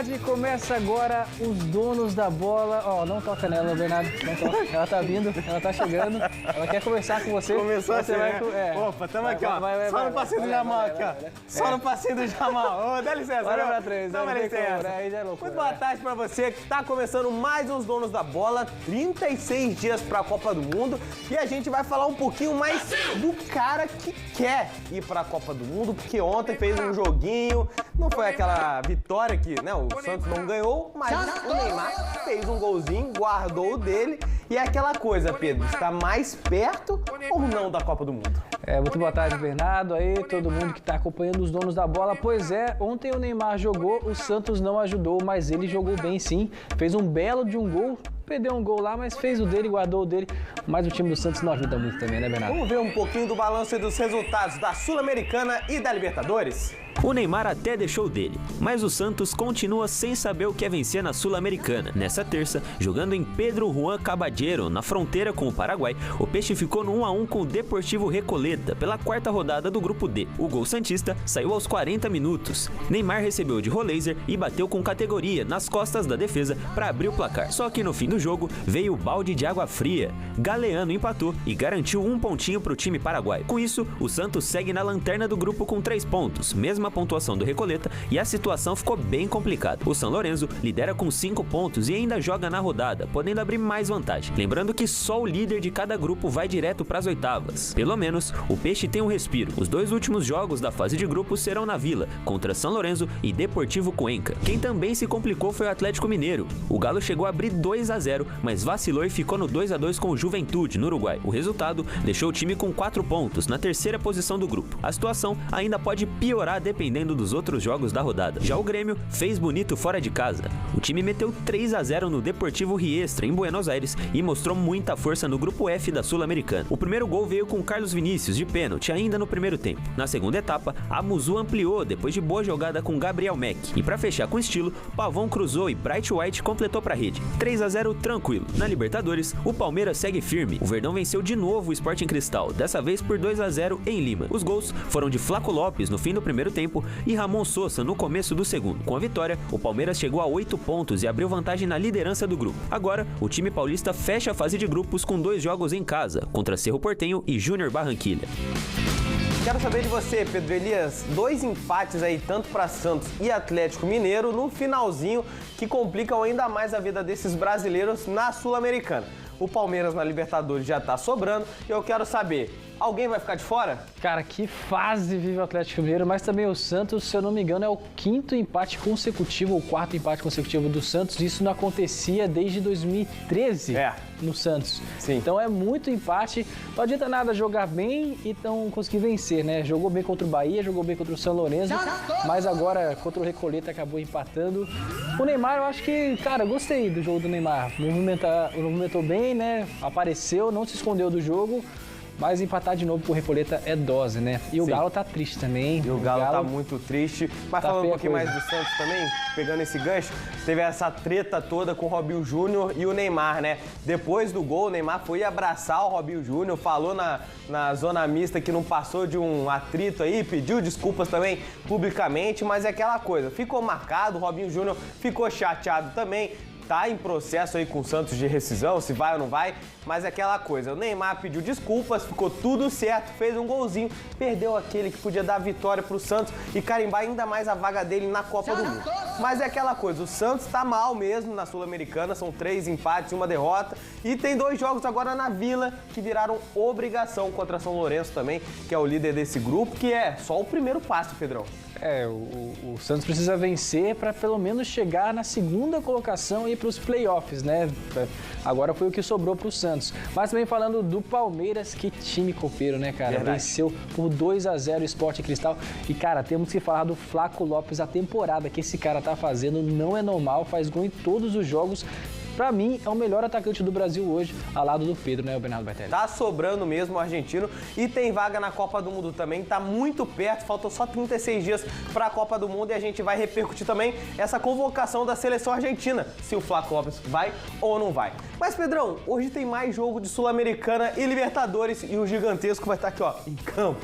tarde, começa agora os donos da bola. Ó, não toca nela, Bernardo, não toca. Ela tá vindo, ela tá chegando, ela quer conversar com você. Começou você assim, vai, né? Opa, tamo aqui, ó. Só no passinho do Jamal aqui, ó. Só no passinho do Jamal. Ô, dá licença, bora pra três, dá licença. Aí já é loucura, Muito boa tarde pra você que tá começando mais uns donos da bola. 36 dias pra Copa do Mundo. E a gente vai falar um pouquinho mais do cara que quer ir pra Copa do Mundo, porque ontem fez um joguinho. Não foi aquela vitória que, né, o Santos não ganhou, mas o Neymar fez um golzinho, guardou o dele. E é aquela coisa, Pedro, está mais perto ou não da Copa do Mundo? Muito boa tarde, Bernardo, aí todo mundo que está acompanhando os donos da bola. Pois é, ontem o Neymar jogou, o Santos não ajudou, mas ele jogou bem sim. Fez um belo de um gol, perdeu um gol lá, mas fez o dele, guardou o dele. Mas o time do Santos não ajuda muito também, né, Bernardo? Vamos ver um pouquinho do balanço e dos resultados da Sul-Americana e da Libertadores? O Neymar até deixou dele, mas o Santos continua sem saber o que é vencer na Sul-Americana. Nessa terça, jogando em Pedro Juan Caballero, na fronteira com o Paraguai, o Peixe ficou no 1-1 com o Deportivo Recoleta, pela quarta rodada do Grupo D. O gol santista saiu aos 40 minutos. Neymar recebeu de Roleiser e bateu com categoria nas costas da defesa para abrir o placar. Só que no fim do jogo, veio o balde de água fria. Galeano empatou e garantiu um pontinho para o time paraguaio. Com isso, o Santos segue na lanterna do grupo com 3 pontos, mesma pontuação do Recoleta, e a situação ficou bem complicada. O São Lourenço lidera com 5 pontos e ainda joga na rodada, podendo abrir mais vantagem. Lembrando que só o líder de cada grupo vai direto para as oitavas. Pelo menos, o Peixe tem um respiro. Os 2 últimos jogos da fase de grupos serão na Vila, contra São Lourenço e Deportivo Cuenca. Quem também se complicou foi o Atlético Mineiro. O Galo chegou a abrir 2-0, mas vacilou e ficou no 2-2 com o Juventude, no Uruguai. O resultado deixou o time com 4 pontos, na terceira posição do grupo. A situação ainda pode piorar dependendo dos outros jogos da rodada. Já o Grêmio fez bonito fora de casa. O time meteu 3-0 no Deportivo Riestra, em Buenos Aires, e mostrou muita força no grupo F da Sul-Americana. O primeiro gol veio com Carlos Vinícius, de pênalti, ainda no primeiro tempo. Na segunda etapa, a Muzu ampliou depois de boa jogada com Gabriel Meck. E para fechar com estilo, Pavão cruzou e Bright White completou para a rede. 3-0 tranquilo. Na Libertadores, o Palmeiras segue firme. O Verdão venceu de novo o Sporting Cristal, dessa vez por 2-0 em Lima. Os gols foram de Flaco Lopes no fim do primeiro tempo e Ramon Sosa no começo do segundo. Com a vitória, o Palmeiras chegou a 8 pontos e abriu vantagem na liderança do grupo. Agora, o time paulista fecha a fase de grupos com 2 jogos em casa, contra Cerro Porteño e Júnior Barranquilla. Quero saber de você, Pedro Elias, 2 empates aí, tanto para Santos e Atlético Mineiro, no finalzinho, que complicam ainda mais a vida desses brasileiros na Sul-Americana. O Palmeiras na Libertadores já tá sobrando e eu quero saber, alguém vai ficar de fora? Cara, que fase vive o Atlético Mineiro, mas também o Santos, se eu não me engano, é o 5º empate consecutivo, ou 4º empate consecutivo do Santos. Isso não acontecia desde 2013 no Santos. Sim. Então é muito empate. Não adianta nada jogar bem e não conseguir vencer, né? Jogou bem contra o Bahia, jogou bem contra o São Lourenço, mas agora contra o Recoleta acabou empatando. O Neymar, eu acho que, cara, eu gostei do jogo do Neymar. Movimentou bem, né? Apareceu, não se escondeu do jogo. Mas empatar de novo com o Recoleta é dose, né? E o Galo tá triste também. E o Galo tá muito triste. Mas tá falando um pouquinho mais do Santos também, pegando esse gancho, teve essa treta toda com o Robinho Júnior e o Neymar, né? Depois do gol, o Neymar foi abraçar o Robinho Júnior, falou na zona mista que não passou de um atrito aí, pediu desculpas também publicamente, mas é aquela coisa, ficou marcado, o Robinho Júnior ficou chateado também. Tá em processo aí com o Santos de rescisão, se vai ou não vai, mas é aquela coisa, o Neymar pediu desculpas, ficou tudo certo, fez um golzinho, perdeu aquele que podia dar vitória pro Santos e carimbar ainda mais a vaga dele na Copa do Mundo. Mas é aquela coisa, o Santos tá mal mesmo na Sul-Americana, são 3 empates e 1 derrota, e tem 2 jogos agora na Vila que viraram obrigação contra São Lourenço também, que é o líder desse grupo, que é só o primeiro passo, Pedrão. O Santos precisa vencer para pelo menos chegar na 2ª colocação e ir para os playoffs, né? Agora foi o que sobrou para o Santos. Mas também falando do Palmeiras, que time copeiro, né, cara? Verdade. Venceu por 2-0 o Sporting Cristal. E, cara, temos que falar do Flaco Lopes. A temporada que esse cara tá fazendo não é normal, faz gol em todos os jogos. Pra mim, é o melhor atacante do Brasil hoje, ao lado do Pedro, né, o Bernardo Bertelli? Tá sobrando mesmo o argentino e tem vaga na Copa do Mundo também, tá muito perto, faltam só 36 dias pra Copa do Mundo e a gente vai repercutir também essa convocação da seleção argentina, se o Flaco Lopes vai ou não vai. Mas, Pedrão, hoje tem mais jogo de Sul-Americana e Libertadores e o gigantesco vai estar aqui, ó, em campo.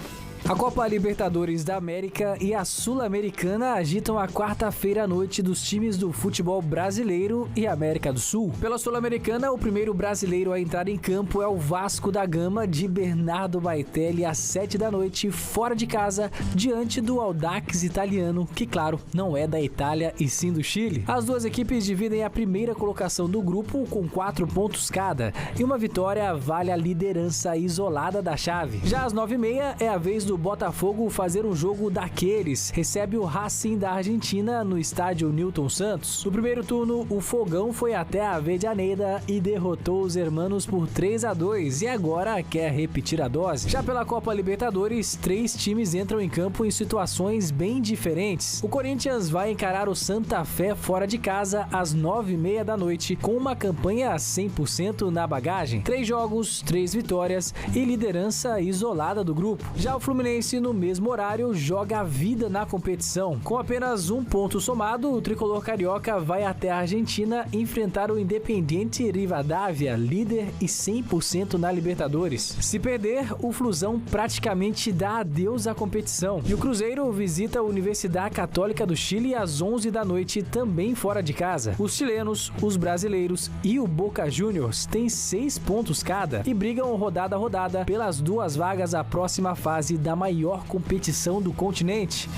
A Copa Libertadores da América e a Sul-Americana agitam a quarta-feira à noite dos times do futebol brasileiro e América do Sul. Pela Sul-Americana, o primeiro brasileiro a entrar em campo é o Vasco da Gama de Bernardo Baitelli às 7 da noite, fora de casa, diante do Audax italiano, que claro, não é da Itália e sim do Chile. As duas equipes dividem a primeira colocação do grupo com 4 pontos cada, e uma vitória vale a liderança isolada da chave. Já às 9h30 é a vez do Botafogo fazer um jogo daqueles. Recebe o Racing da Argentina no estádio Newton Santos. No primeiro turno, o Fogão foi até a Avejaneda e derrotou os hermanos por 3-2 e agora quer repetir a dose. Já pela Copa Libertadores, 3 times entram em campo em situações bem diferentes. O Corinthians vai encarar o Santa Fé fora de casa às 9h30 da noite com uma campanha 100% na bagagem. 3 jogos, 3 vitórias e liderança isolada do grupo. Já o Fluminense, no mesmo horário, joga a vida na competição. Com apenas 1 ponto somado, o tricolor carioca vai até a Argentina enfrentar o Independiente Rivadavia, líder e 100% na Libertadores. Se perder, o Flusão praticamente dá adeus à competição. E o Cruzeiro visita a Universidade Católica do Chile às 11 da noite, também fora de casa. Os chilenos, os brasileiros e o Boca Juniors têm 6 pontos cada e brigam rodada a rodada pelas 2 vagas à próxima fase da maior competição do continente.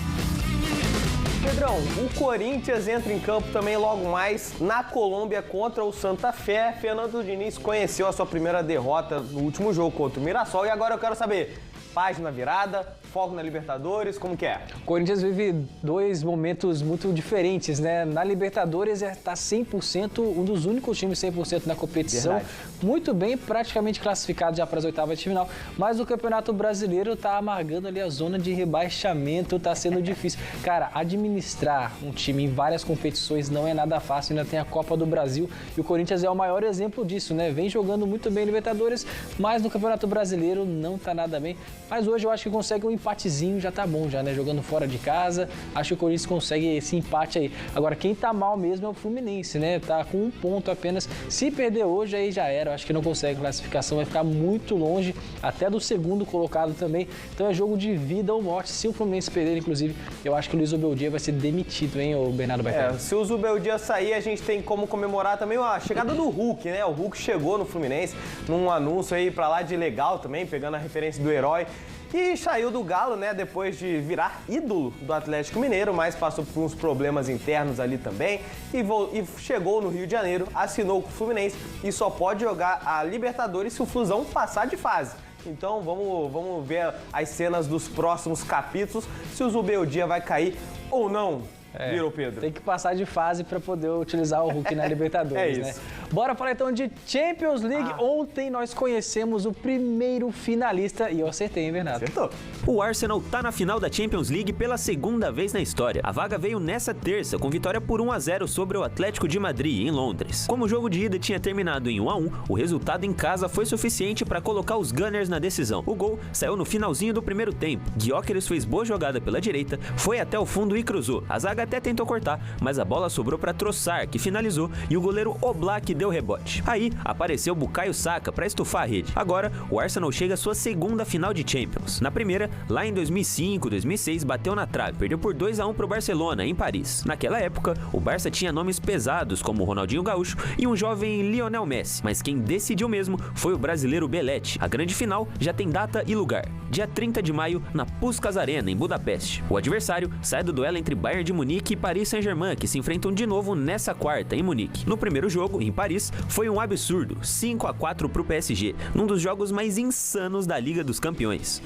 Pedrão, o Corinthians entra em campo também logo mais na Colômbia contra o Santa Fé. Fernando Diniz conheceu a sua primeira derrota no último jogo contra o Mirassol e agora eu quero saber, página virada, foco na Libertadores, como que é? O Corinthians vive 2 momentos muito diferentes, né? Na Libertadores está 100%, um dos únicos times 100% na competição. Verdade. Muito bem, praticamente classificado já para as 8ª de final, mas o Campeonato Brasileiro está amargando ali a zona de rebaixamento, está sendo difícil. Cara, administrar um time em várias competições não é nada fácil, ainda tem a Copa do Brasil e o Corinthians é o maior exemplo disso, né? Vem jogando muito bem Libertadores, mas no Campeonato Brasileiro não está nada bem. Mas hoje eu acho que consegue um empatezinho, já tá bom já, né? Jogando fora de casa, acho que o Corinthians consegue esse empate aí. Agora, quem tá mal mesmo é o Fluminense, né? Tá com 1 ponto apenas. Se perder hoje, aí já era. Eu acho que não consegue classificação, vai ficar muito longe, até do segundo colocado também. Então é jogo de vida ou morte. Se o Fluminense perder, inclusive, eu acho que o Luiz Zubeldia vai ser demitido, hein, o Bernardo Baitelli? Se o Zubeldia sair, a gente tem como comemorar também a chegada do Hulk, né? O Hulk chegou no Fluminense num anúncio aí pra lá de legal também, pegando a referência do herói. E saiu do Galo, né, depois de virar ídolo do Atlético Mineiro, mas passou por uns problemas internos ali também e chegou no Rio de Janeiro, assinou com o Fluminense e só pode jogar a Libertadores se o Flusão passar de fase. Então vamos ver as cenas dos próximos capítulos, se o Zubeldia vai cair ou não. Virou, Pedro. Tem que passar de fase para poder utilizar o Hulk na Libertadores, né? Bora falar então de Champions League. Ontem nós conhecemos o primeiro finalista e eu acertei, hein, Bernardo? Acertou. O Arsenal tá na final da Champions League pela 2ª vez na história. A vaga veio nessa terça com vitória por 1-0 sobre o Atlético de Madrid, em Londres. Como o jogo de ida tinha terminado em 1-1, o resultado em casa foi suficiente para colocar os Gunners na decisão. O gol saiu no finalzinho do primeiro tempo. Gyökeres fez boa jogada pela direita, foi até o fundo e cruzou. A zaga até tentou cortar, mas a bola sobrou para Trossard, que finalizou, e o goleiro Oblak deu rebote. Aí apareceu Bukayo Saka para estufar a rede. Agora, o Arsenal chega à sua 2ª final de Champions. Na primeira, lá em 2005, 2006, bateu na trave, perdeu por 2-1 para o Barcelona, em Paris. Naquela época, o Barça tinha nomes pesados como Ronaldinho Gaúcho e um jovem Lionel Messi, mas quem decidiu mesmo foi o brasileiro Belletti. A grande final já tem data e lugar. Dia 30 de maio, na Puskás Arena, em Budapeste. O adversário sai do duelo entre Bayern de Munique e Paris Saint-Germain, que se enfrentam de novo nessa quarta, em Munique. No primeiro jogo, em Paris, foi um absurdo, 5-4 pro PSG, num dos jogos mais insanos da Liga dos Campeões.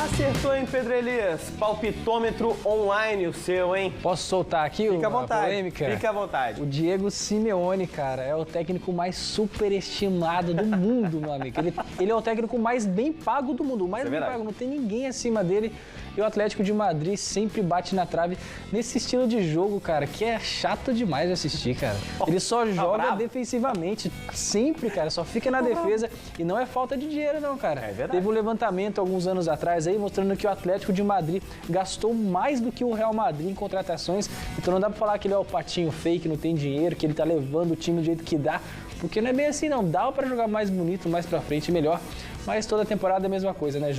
Acertou, hein, Pedro Elias? Palpitômetro online o seu, hein? Posso soltar aqui Fica à vontade. Polêmica? Fica à vontade. O Diego Simeone, cara, é o técnico mais superestimado do mundo, meu amigo. Ele é o técnico mais bem pago do mundo. O mais bem pago, não tem ninguém acima dele. E o Atlético de Madrid sempre bate na trave nesse estilo de jogo, cara, que é chato demais de assistir, cara. Ele só joga defensivamente, sempre, cara, só fica na defesa e não é falta de dinheiro não, cara. É verdade. Teve um levantamento alguns anos atrás aí mostrando que o Atlético de Madrid gastou mais do que o Real Madrid em contratações, então não dá pra falar que ele é o patinho fake, não tem dinheiro, que ele tá levando o time do jeito que dá, porque não é bem assim não, dá pra jogar mais bonito, mais pra frente, melhor. mas toda temporada é a mesma coisa, né?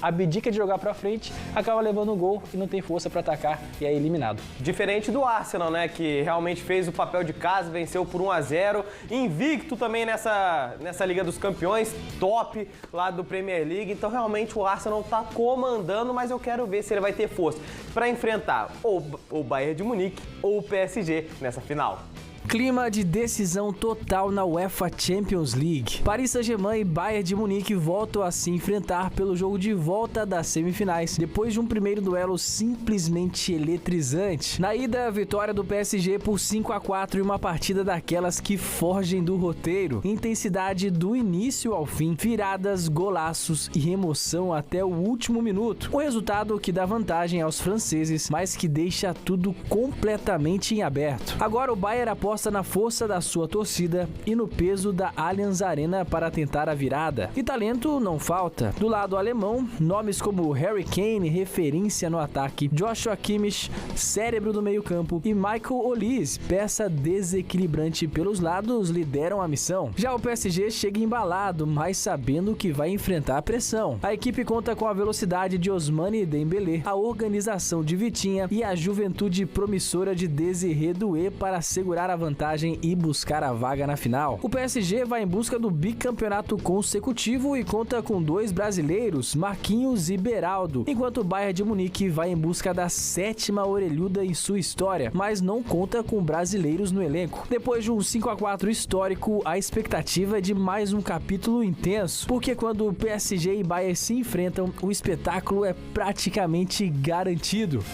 Abdica de jogar pra frente, acaba levando um gol e não tem força pra atacar e é eliminado. Diferente do Arsenal, né? Que realmente fez o papel de casa, venceu por 1-0. Invicto também nessa Liga dos Campeões, top lá do Premier League. Então realmente o Arsenal tá comandando, mas eu quero ver se ele vai ter força pra enfrentar ou o Bayern de Munique ou o PSG nessa final. Clima de decisão total na UEFA Champions League. Paris Saint-Germain e Bayern de Munique voltam a se enfrentar pelo jogo de volta das semifinais, depois de um primeiro duelo simplesmente eletrizante. Na ida, a vitória do PSG por 5-4 e uma partida daquelas que fogem do roteiro. Intensidade do início ao fim, viradas, golaços e emoção até o último minuto. Um resultado que dá vantagem aos franceses, mas que deixa tudo completamente em aberto. Agora o Bayern aposta na força da sua torcida e no peso da Allianz Arena para tentar a virada. E talento não falta. Do lado alemão, nomes como Harry Kane, referência no ataque, Joshua Kimmich, cérebro do meio-campo, e Michael Olise, peça desequilibrante pelos lados, lideram a missão. Já o PSG chega embalado, mas sabendo que vai enfrentar a pressão. A equipe conta com a velocidade de Ousmane Dembélé, a organização de Vitinha e a juventude promissora de Désiré Doué para segurar a vantagem e buscar a vaga na final. O PSG vai em busca do bicampeonato consecutivo e conta com 2 brasileiros, Marquinhos e Beraldo, enquanto o Bayern de Munique vai em busca da 7ª orelhuda em sua história, mas não conta com brasileiros no elenco. Depois de um 5-4 histórico, a expectativa é de mais um capítulo intenso, porque quando o PSG e Bayern se enfrentam, o espetáculo é praticamente garantido.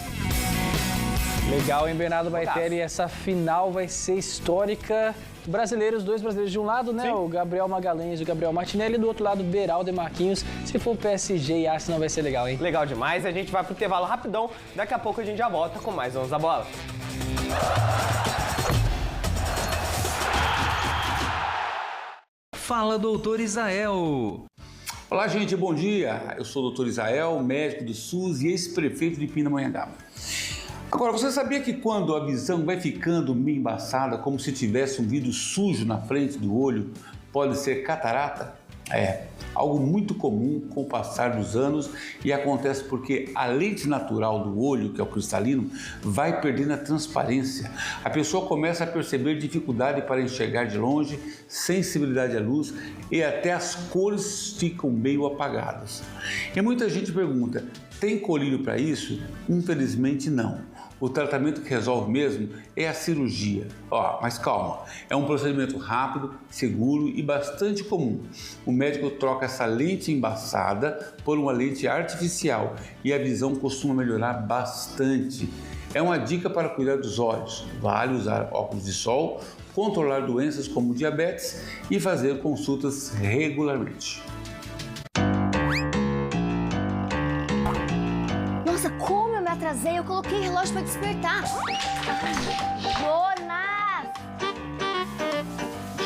Legal, hein, Bernardo Baitelli? Essa final vai ser histórica. Brasileiros, 2 brasileiros de um lado, né? Sim. O Gabriel Magalhães e o Gabriel Martinelli. Do outro lado, Beraldo e Marquinhos. Se for PSG e Arsenal, vai ser legal, hein? Legal demais. A gente vai pro intervalo rapidão. Daqui a pouco a gente já volta com mais Donos da Bola. Fala, doutor Israel. Olá, gente. Bom dia. Eu sou o doutor Israel, médico do SUS e ex-prefeito de Pindamonhangaba. Agora, você sabia que quando a visão vai ficando meio embaçada, como se tivesse um vidro sujo na frente do olho, pode ser catarata? É algo muito comum com o passar dos anos e acontece porque a lente natural do olho, que é o cristalino, vai perdendo a transparência. A pessoa começa a perceber dificuldade para enxergar de longe, sensibilidade à luz e até as cores ficam meio apagadas. E muita gente pergunta, tem colírio para isso? Infelizmente não. O tratamento que resolve mesmo é a cirurgia. Mas calma, é um procedimento rápido, seguro e bastante comum. O médico troca essa lente embaçada por uma lente artificial e a visão costuma melhorar bastante. É uma dica para cuidar dos olhos. Vale usar óculos de sol, controlar doenças como diabetes e fazer consultas regularmente. Atrasei, eu coloquei relógio para despertar. Jonas!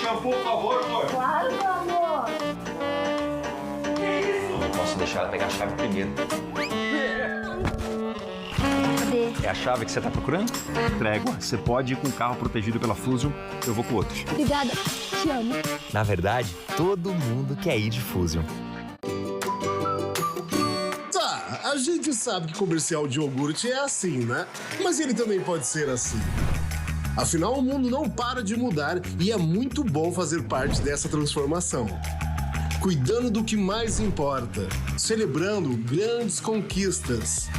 Shampoo, por favor, amor. Claro, meu amor. Que isso? Não posso deixar ela pegar a chave primeiro. Cadê? É a chave que você tá procurando? Trégua, você pode ir com o carro protegido pela Fusion, eu vou com o outro. Obrigada, te amo. Na verdade, todo mundo quer ir de Fusion. A gente sabe que comercial de iogurte é assim, né? Mas ele também pode ser assim. Afinal, o mundo não para de mudar e é muito bom fazer parte dessa transformação. Cuidando do que mais importa, celebrando grandes conquistas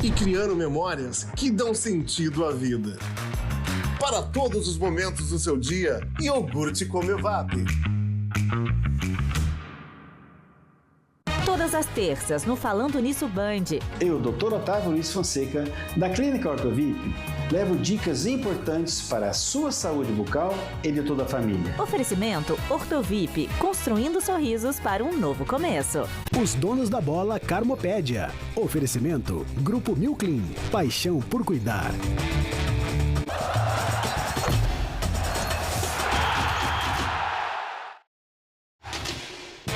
e criando memórias que dão sentido à vida. Para todos os momentos do seu dia, iogurte Comevap. Todas as terças, no Falando Nisso Band. Eu, Dr. Otávio Luiz Fonseca, da Clínica Ortovip, levo dicas importantes para a sua saúde bucal e de toda a família. Oferecimento Ortovip, construindo sorrisos para um novo começo. Os donos da bola Carmopédia. Oferecimento Grupo Milclean, paixão por cuidar.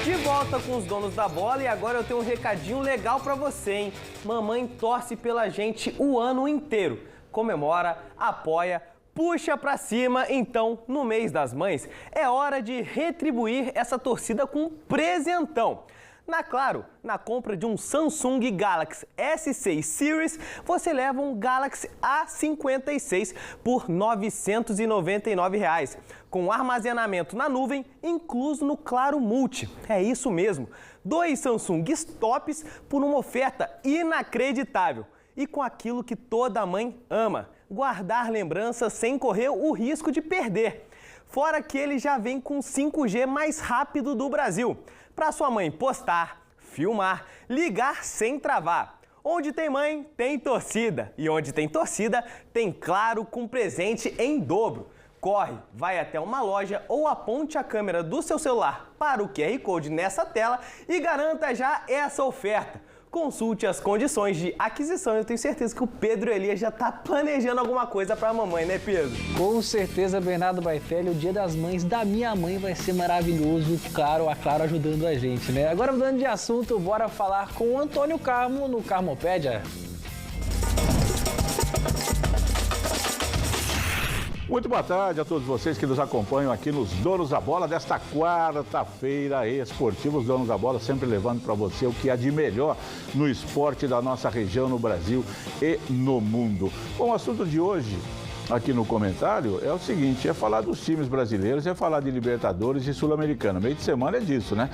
De volta com os donos da bola e agora eu tenho um recadinho legal pra você, hein? Mamãe torce pela gente o ano inteiro. Comemora, apoia, puxa pra cima, então, no mês das mães, é hora de retribuir essa torcida com um presentão. Na Claro, na compra de um Samsung Galaxy S6 Series, você leva um Galaxy A56 por R$ 999, com armazenamento na nuvem incluso no Claro Multi. É isso mesmo, 2 Samsungs tops por uma oferta inacreditável. E com aquilo que toda mãe ama, guardar lembranças sem correr o risco de perder. Fora que ele já vem com 5G mais rápido do Brasil, para sua mãe postar, filmar, ligar sem travar. Onde tem mãe, tem torcida. E onde tem torcida, tem Claro com presente em dobro. Corre, vai até uma loja ou aponte a câmera do seu celular para o QR Code nessa tela e garanta já essa oferta. Consulte as condições de aquisição. Eu tenho certeza que o Pedro Elias já está planejando alguma coisa para a mamãe, né, Pedro? Com certeza, Bernardo Baitelli, o Dia das Mães da minha mãe vai ser maravilhoso. Claro, a Claro ajudando a gente, né? Agora, mudando de assunto, bora falar com o Antônio Carmo no Carmopédia. Muito boa tarde a todos vocês que nos acompanham aqui nos Donos da Bola desta quarta-feira esportiva. Os Donos da Bola sempre levando para você o que há de melhor no esporte da nossa região, no Brasil e no mundo. Bom, o assunto de hoje aqui no comentário é o seguinte, é falar dos times brasileiros, é falar de Libertadores e Sul-Americana. Meio de semana é disso, né?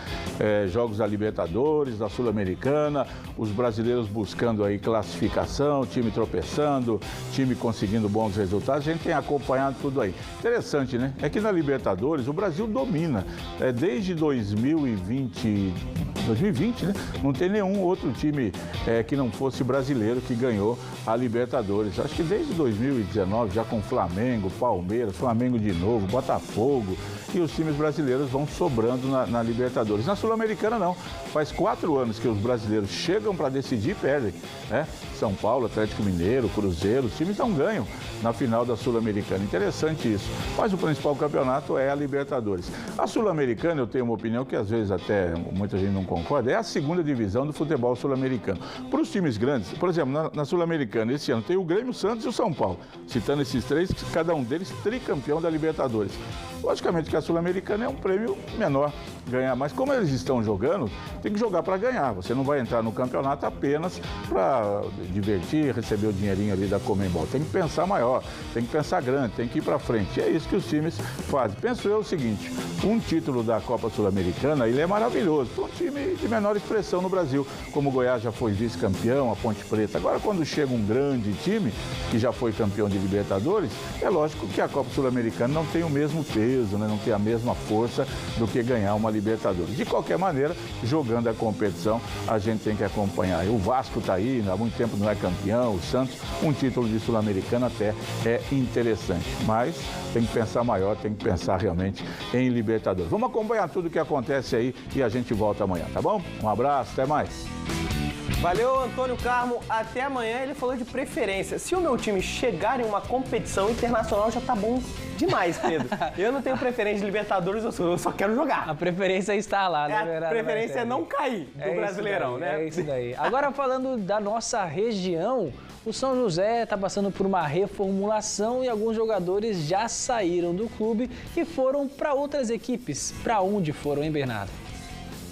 Jogos da Libertadores, da Sul-Americana, os brasileiros buscando aí classificação, time tropeçando, time conseguindo bons resultados. A gente tem acompanhado tudo aí. Interessante, né? É que na Libertadores o Brasil domina. Desde 2020, né? Não tem nenhum outro time que não fosse brasileiro que ganhou a Libertadores. Acho que desde 2019, já com Flamengo, Palmeiras, Flamengo de novo, Botafogo, e os times brasileiros vão sobrando na Libertadores. Na Sul-Americana não, faz 4 anos que os brasileiros chegam para decidir e perdem, né? São Paulo, Atlético Mineiro, Cruzeiro, os times não ganham na final da Sul-Americana. Interessante isso. Mas o principal campeonato é a Libertadores. A Sul-Americana, eu tenho uma opinião que às vezes até muita gente não concorda, é a segunda divisão do futebol sul-americano. Para os times grandes, por exemplo, na Sul-Americana, esse ano tem o Grêmio, o Santos e o São Paulo. Citando esses três, cada um deles tricampeão da Libertadores. Logicamente que a Sul-Americana é um prêmio menor ganhar, mas como eles estão jogando, tem que jogar para ganhar. Você não vai entrar no campeonato apenas para divertir, receber o dinheirinho ali da Conmebol. Tem que pensar maior, tem que pensar grande, tem que ir para frente. E é isso que os times fazem. Penso eu o seguinte, um título da Copa Sul-Americana, ele é maravilhoso. Para um time de menor expressão no Brasil, como o Goiás já foi vice-campeão, a Ponte Preta. Agora, quando chega um grande time, que já foi campeão de Libertadores, é lógico que a Copa Sul-Americana não tem o mesmo peso, né? Não tem a mesma força do que ganhar uma Libertadores. De qualquer maneira, jogando a competição, a gente tem que acompanhar. O Vasco está aí, há muito tempo não é campeão, o Santos, um título de Sul-Americana até é interessante. Mas tem que pensar maior, tem que pensar realmente em Libertadores. Vamos acompanhar tudo o que acontece aí e a gente volta amanhã, tá bom? Um abraço, até mais. Valeu, Antônio Carmo. Até amanhã. Ele falou de preferência. Se o meu time chegar em uma competição internacional, já tá bom demais, Pedro. Eu não tenho preferência de Libertadores, eu só quero jogar. A preferência está lá, né, verdade? A preferência é não cair do Brasileirão, né? É isso daí. Agora, falando da nossa região, o São José está passando por uma reformulação e alguns jogadores já saíram do clube e foram para outras equipes. Para onde foram, hein, Bernardo?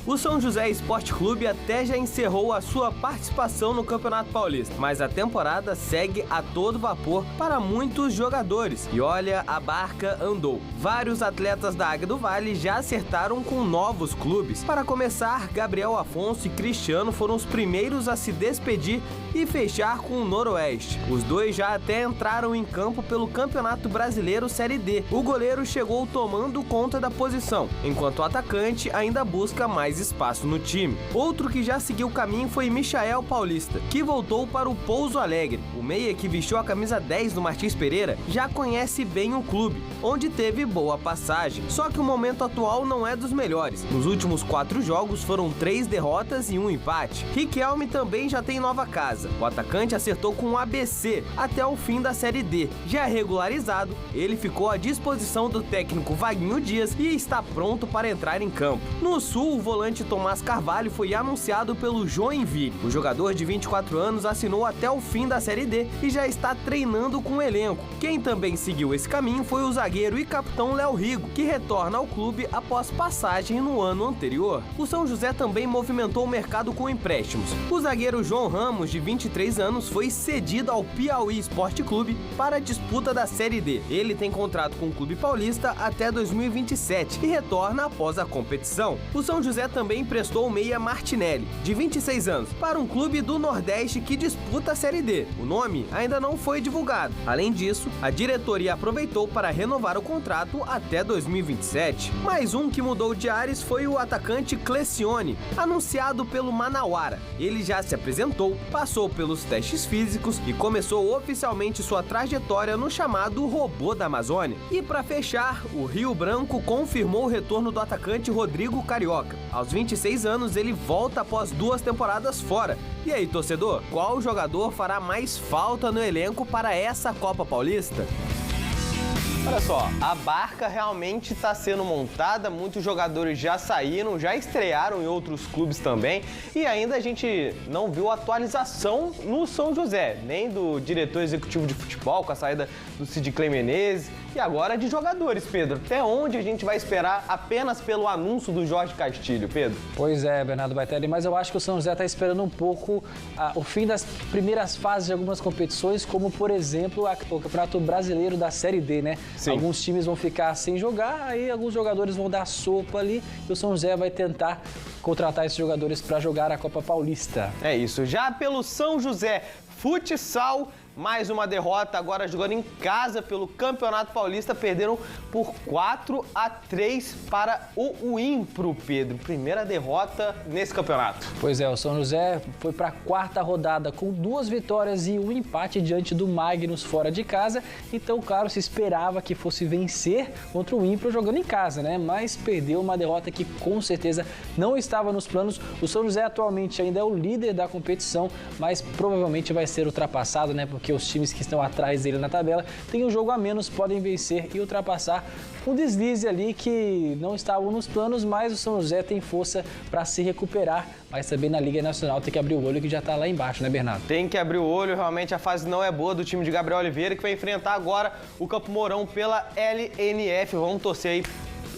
O São José Esporte Clube até já encerrou a sua participação no Campeonato Paulista, mas a temporada segue a todo vapor para muitos jogadores. E olha, a barca andou. Vários atletas da Águia do Vale já acertaram com novos clubes. Para começar, Gabriel Afonso e Cristiano foram os primeiros a se despedir e fechar com o Noroeste. Os dois já até entraram em campo pelo Campeonato Brasileiro Série D. O goleiro chegou tomando conta da posição, enquanto o atacante ainda busca mais espaço no time. Outro que já seguiu o caminho foi Michael Paulista, que voltou para o Pouso Alegre. O meia que vestiu a camisa 10 do Martins Pereira já conhece bem o clube, onde teve boa passagem. Só que o momento atual não é dos melhores. Nos últimos 4 jogos foram 3 derrotas e 1 empate. Riquelme também já tem nova casa. O atacante acertou com o ABC até o fim da Série D. Já regularizado, ele ficou à disposição do técnico Vaguinho Dias e está pronto para entrar em campo. No Sul, o volante volante Tomás Carvalho foi anunciado pelo Joinville. O jogador de 24 anos assinou até o fim da Série D e já está treinando com o elenco. Quem também seguiu esse caminho foi o zagueiro e capitão Léo Rigo, que retorna ao clube após passagem no ano anterior. O São José também movimentou o mercado com empréstimos. O zagueiro João Ramos, de 23 anos, foi cedido ao Piauí Esporte Clube para a disputa da Série D. Ele tem contrato com o clube paulista até 2027 e retorna após a competição. O São José também emprestou o meia Martinelli, de 26 anos, para um clube do Nordeste que disputa a Série D. O nome ainda não foi divulgado. Além disso, a diretoria aproveitou para renovar o contrato até 2027. Mais um que mudou de ares foi o atacante Clecione, anunciado pelo Manauara. Ele já se apresentou, passou pelos testes físicos e começou oficialmente sua trajetória no chamado Robô da Amazônia. E para fechar, o Rio Branco confirmou o retorno do atacante Rodrigo Carioca. Aos 26 anos, ele volta após 2 temporadas fora. E aí, torcedor, qual jogador fará mais falta no elenco para essa Copa Paulista? Olha só, a barca realmente está sendo montada, muitos jogadores já saíram, já estrearam em outros clubes também e ainda a gente não viu atualização no São José, nem do diretor executivo de futebol com a saída do Cid Clay Menezes e agora de jogadores, Pedro. Até onde a gente vai esperar apenas pelo anúncio do Jorge Castilho, Pedro? Pois é, Bernardo Baitelli, mas eu acho que o São José está esperando um pouco o fim das primeiras fases de algumas competições, como por exemplo o Campeonato Brasileiro da Série D, né? Sim. Alguns times vão ficar sem jogar, aí alguns jogadores vão dar sopa ali e o São José vai tentar contratar esses jogadores para jogar a Copa Paulista. É isso. Já pelo São José Futsal, mais uma derrota, agora jogando em casa pelo Campeonato Paulista, perderam por 4-3 para o Impro, Pedro. Primeira derrota nesse campeonato. Pois é, o São José foi para a 4ª rodada com 2 vitórias e 1 empate diante do Magnus fora de casa. Então, claro, se esperava que fosse vencer contra o Impro jogando em casa, né? Mas perdeu uma derrota que com certeza não estava nos planos. O São José atualmente ainda é o líder da competição, mas provavelmente vai ser ultrapassado, né? Porque os times que estão atrás dele na tabela têm um jogo a menos, podem vencer e ultrapassar um deslize ali que não estavam nos planos, mas o São José tem força para se recuperar, mas também na Liga Nacional tem que abrir o olho que já está lá embaixo, né, Bernardo? Tem que abrir o olho, realmente a fase não é boa do time de Gabriel Oliveira, que vai enfrentar agora o Campo Mourão pela LNF. Vamos torcer aí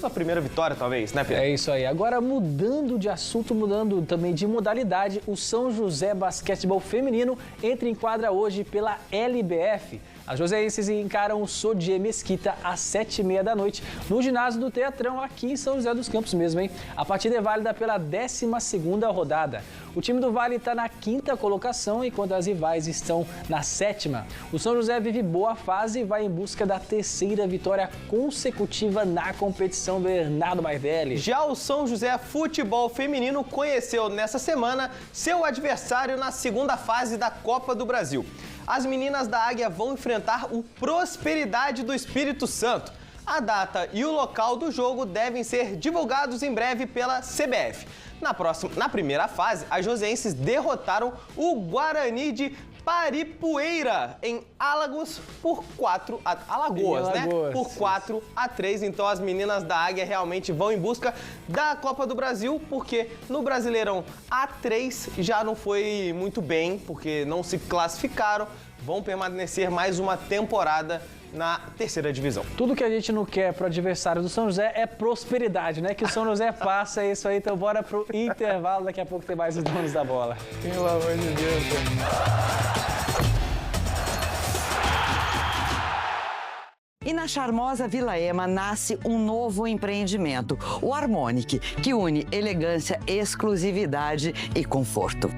a primeira vitória, talvez, né, Pedro? É isso aí. Agora, mudando de assunto, mudando também de modalidade, o São José Basquetebol Feminino entra em quadra hoje pela LBF. As joseenses encaram o Sodier Mesquita às 7h30 da noite no ginásio do Teatrão, aqui em São José dos Campos mesmo, hein? A partida é válida pela 12ª rodada. O time do Vale está na 5ª colocação, enquanto as rivais estão na 7ª. O São José vive boa fase e vai em busca da 3ª vitória consecutiva na competição, Bernardo Baitelli. Já o São José Futebol Feminino conheceu nessa semana seu adversário na 2ª fase da Copa do Brasil. As meninas da Águia vão enfrentar o Prosperidade do Espírito Santo. A data e o local do jogo devem ser divulgados em breve pela CBF. Na primeira fase, as joseenses derrotaram o Guarani de Paripueira em Alagoas por 4-3. Então as meninas da Águia realmente vão em busca da Copa do Brasil, porque no Brasileirão A3 já não foi muito bem, porque não se classificaram. Vão permanecer mais uma temporada na 3ª divisão. Tudo que a gente não quer pro adversário do São José é prosperidade, né? Que o São José passa, é isso aí. Então bora pro intervalo, daqui a pouco tem mais os donos da bola. Pelo amor de Deus. E na charmosa Vila Ema nasce um novo empreendimento, o Harmonic, que une elegância, exclusividade e conforto.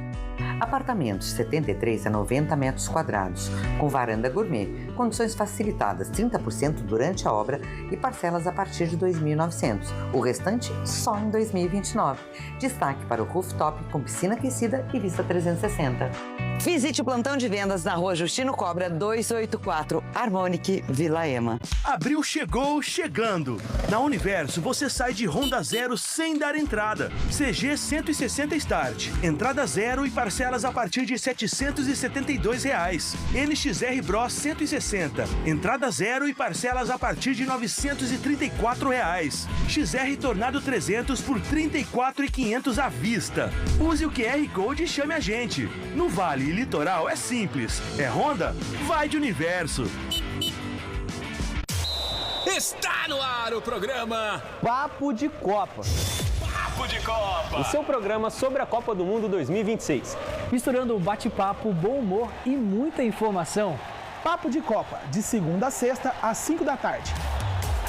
Apartamentos 73 a 90 metros quadrados, com varanda gourmet, condições facilitadas 30% durante a obra e parcelas a partir de R$ 2.900. O restante só em 2029. Destaque para o rooftop com piscina aquecida e vista 360. Visite o plantão de vendas na Rua Justino Cobra 284, Harmonic, Vila Ema. Abril chegou chegando. Na Universo você sai de Honda Zero sem dar entrada. CG 160 Start. Entrada zero e parcelas a partir de R$ 772. NXR Bros 160. Entrada zero e parcelas a partir de R$ 934. XR Tornado 300 por R$ 34.500 à vista. Use o QR Code e chame a gente. No Vale e Litoral é simples. É Honda? Vai de Universo. Está no ar o programa Papo de Copa. Papo de Copa. O seu programa sobre a Copa do Mundo 2026. Misturando bate-papo, bom humor e muita informação. Papo de Copa, de segunda a sexta, às 5 da tarde.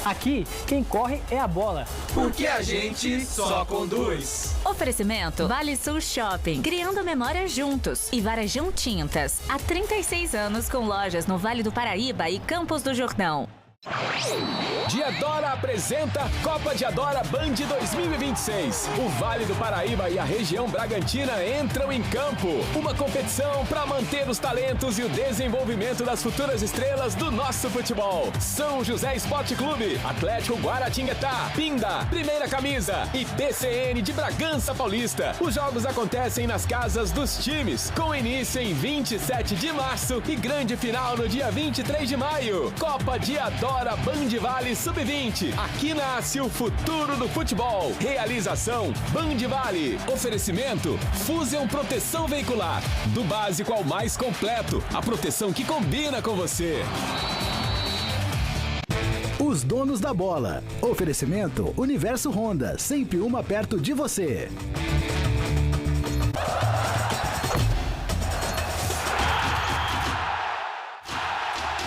Aqui, quem corre é a bola. Porque a gente só conduz. Oferecimento Vale Sul Shopping, criando memórias juntos. E Varejão Tintas, há 36 anos com lojas no Vale do Paraíba e Campos do Jordão. Diadora apresenta Copa Diadora Band 2026. O Vale do Paraíba e a região Bragantina entram em campo. Uma competição para manter os talentos e o desenvolvimento das futuras estrelas do nosso futebol. São José Esporte Clube, Atlético Guaratinguetá, Pinda, Primeira Camisa e PCN de Bragança Paulista. Os jogos acontecem nas casas dos times, com início em 27 de março e grande final no dia 23 de maio. Copa Diadora Band Vale Sub-20. Aqui nasce o futuro do futebol. Realização Band Vale. Oferecimento Fusion Proteção Veicular. Do básico ao mais completo. A proteção que combina com você. Os donos da bola. Oferecimento Universo Honda. Sempre uma perto de você.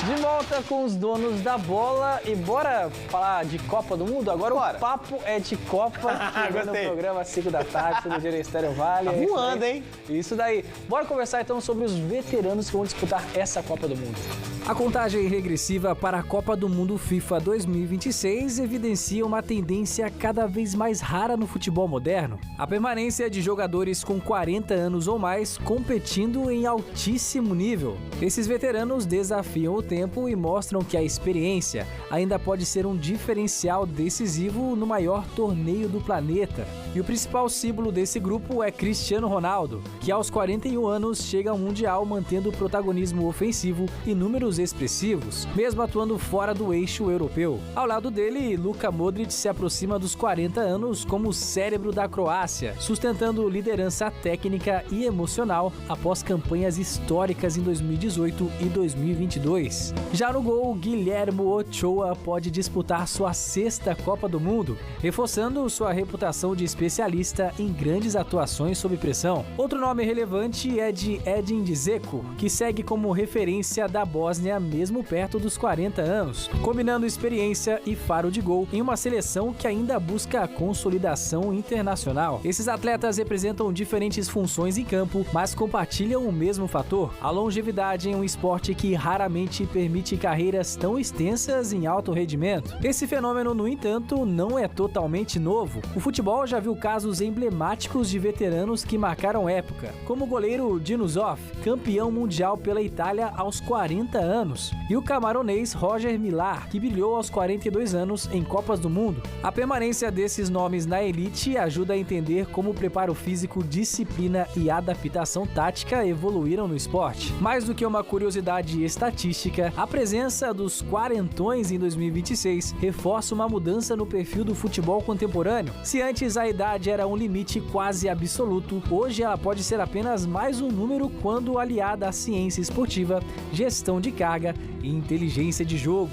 De volta com os donos da bola e bora falar de Copa do Mundo? Agora bora. O papo é de Copa aqui no programa 5 da tarde, todo dia no Estéreo Vale. Tá voando, hein? Isso daí. Bora conversar então sobre os veteranos que vão disputar essa Copa do Mundo. A contagem regressiva para a Copa do Mundo FIFA 2026 evidencia uma tendência cada vez mais rara no futebol moderno. A permanência de jogadores com 40 anos ou mais competindo em altíssimo nível. Esses veteranos desafiam o tempo e mostram que a experiência ainda pode ser um diferencial decisivo no maior torneio do planeta. E o principal símbolo desse grupo é Cristiano Ronaldo, que aos 41 anos chega ao Mundial mantendo protagonismo ofensivo e números expressivos, mesmo atuando fora do eixo europeu. Ao lado dele, Luka Modric se aproxima dos 40 anos como o cérebro da Croácia, sustentando liderança técnica e emocional após campanhas históricas em 2018 e 2022. Já no gol, Guilherme Ochoa pode disputar sua 6ª Copa do Mundo, reforçando sua reputação de especialista em grandes atuações sob pressão. Outro nome relevante é de Edin Dzeko, que segue como referência da Bósnia mesmo perto dos 40 anos, combinando experiência e faro de gol em uma seleção que ainda busca a consolidação internacional. Esses atletas representam diferentes funções em campo, mas compartilham o mesmo fator: a longevidade em um esporte que raramente permite carreiras tão extensas em alto rendimento. Esse fenômeno, no entanto, não é totalmente novo. O futebol já viu casos emblemáticos de veteranos que marcaram época, como o goleiro Dino Zoff, campeão mundial pela Itália aos 40 anos, e o camaronês Roger Millar, que brilhou aos 42 anos em Copas do Mundo. A permanência desses nomes na elite ajuda a entender como o preparo físico, disciplina e adaptação tática evoluíram no esporte. Mais do que uma curiosidade estatística, a presença dos quarentões em 2026 reforça uma mudança no perfil do futebol contemporâneo. Se antes a idade era um limite quase absoluto, hoje ela pode ser apenas mais um número quando aliada à ciência esportiva, gestão de carga e inteligência de jogo.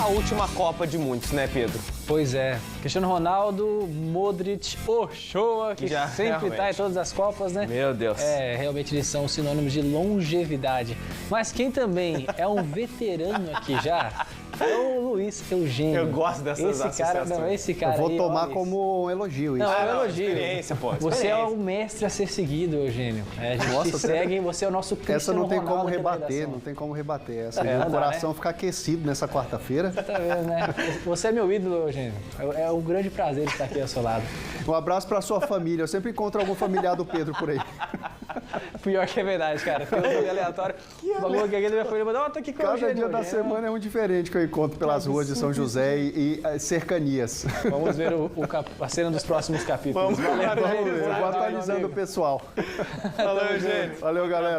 A última Copa de muitos, né, Pedro? Pois é. Cristiano Ronaldo, Modric, Ochoa, que já, sempre está em todas as Copas, né? Meu Deus. É, realmente eles são sinônimos de longevidade. Mas quem também é um veterano aqui já É o Luiz Eugênio. Eu gosto dessas associações. Esse cara Eu vou aí, tomar ó, como um elogio isso. Não, é um não, elogio. experiência, pô. Você é o mestre a ser seguido, Eugênio. A gente Nossa, te segue, você é o nosso Cristiano Essa não tem como Ronaldo aqui da rebater, redação. não tem como rebater essa. É, O não dá, coração fica aquecido nessa quarta-feira. Tá vendo, né? Você é meu ídolo, Eugênio. É um grande prazer estar aqui ao seu lado. Um abraço pra sua família. Eu sempre encontro algum familiar do Pedro por aí. Pior que é verdade, cara. Tem um jogo aleatório. Falou que aqui da minha família mandou, tô aqui com o Cada Eugênio. dia da semana é um diferente que eu encontro pelas ruas de São José e cercanias. Vamos ver a cena dos próximos capítulos. Vamos ver, eu vou atualizando o pessoal. Falou, Eugênio. Valeu, galera.